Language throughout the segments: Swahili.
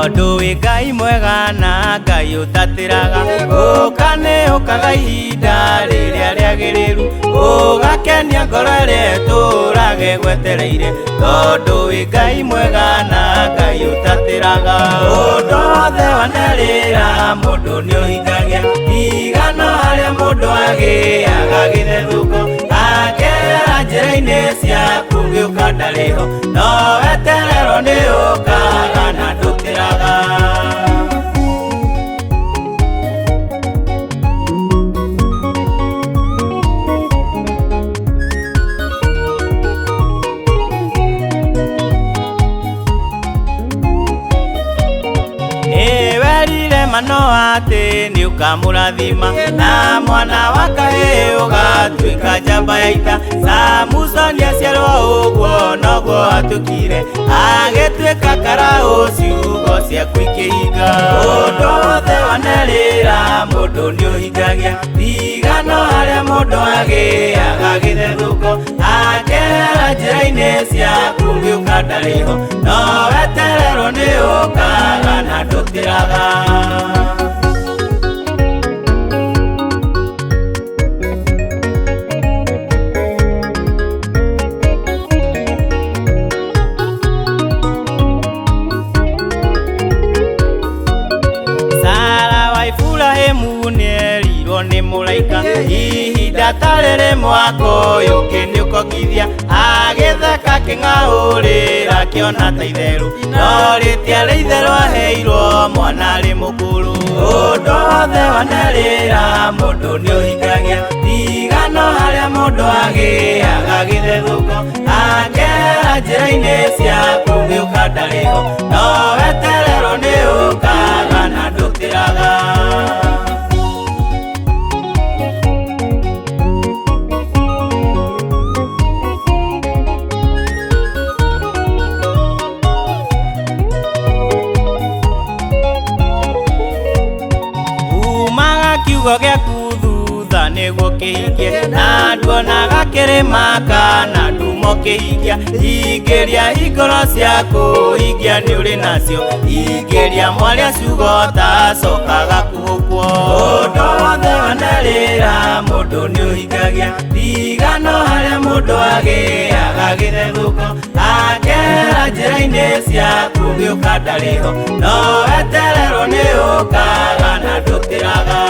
tondu wi Ngai mwega na Ngai utatiraga ukane ukaga ihinda riria riagiriru ugakenia ngoro iria turage gwetereire tondu wi Ngai mwega na Ngai utatiraga undu wothe wanarira mundu ni uhingagia igano haria mundu agiaga githethuko akera njira-ini ciaku giuka ndariho no weterero ni ukaga na ndutiraga mano ati ni ukamurathima na mwana wa kahii ugatuika njamba ya ita Samusoni aciarwo uguo noguo atukire agituika karaũ ciugo ciaku ikihinga undu wothe wanarira mundu ni uhingagia igano haria mundu agiaga githethuko akera njira-ini ciaku giuka ndariho no weterero ni ukaga na ndutiraga ni muraika ihinda tarere mwako yuki ni ukogithia agitheka king'aurira kiona ta itheru no ritia ri itheru aheirwo mwana ri mukuru undu wothe wanarira mundu ni uhingagia igano haria mundu agiaga githethuko akera njira-ini ciaku giuka ndariho no weterero ni ukaga na ndutiraga kiugo giaku thutha niguo kihingie na nduonaga kirima kana ndumo kihingia hingiria ngoro ciaku hingia ni uri nacio hingiria mwaria ciugo tacokaga kuguo undu wothe wanarira mundu ni uhingagia igano haria mundu agiaga githethuko akera njira-ini ciaku giuka ndariho no weterero ni ukaga na ndutiraga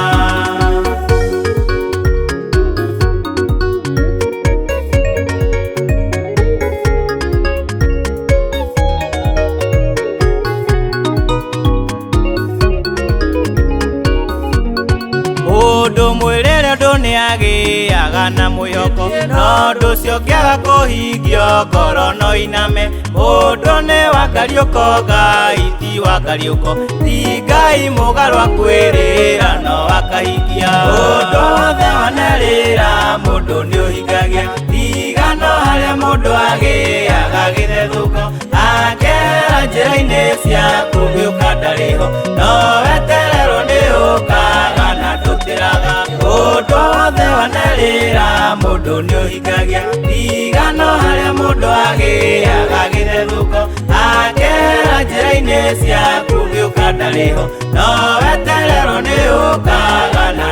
mundu mwirire ndu ni agiaga na mwihoko no ndu cio ngiaga kuhingio ngoro no iname mundu ni wa Kariuko Ngai ti wa Kariuko ti Ngai mugaru akwirira no akahingia undu wothe wanarira mundu ni uhingagia igano haria mundu agiaga githethuko akera njira-ini ciaku giuka ndariho no weterero ni ukaga na ndutiraga undu wothe wanarira mundu ni uhingagia igano haria mundu agiaga githethuko akera njira-ini ciaku giuka ndariho no weterero ni ukaga na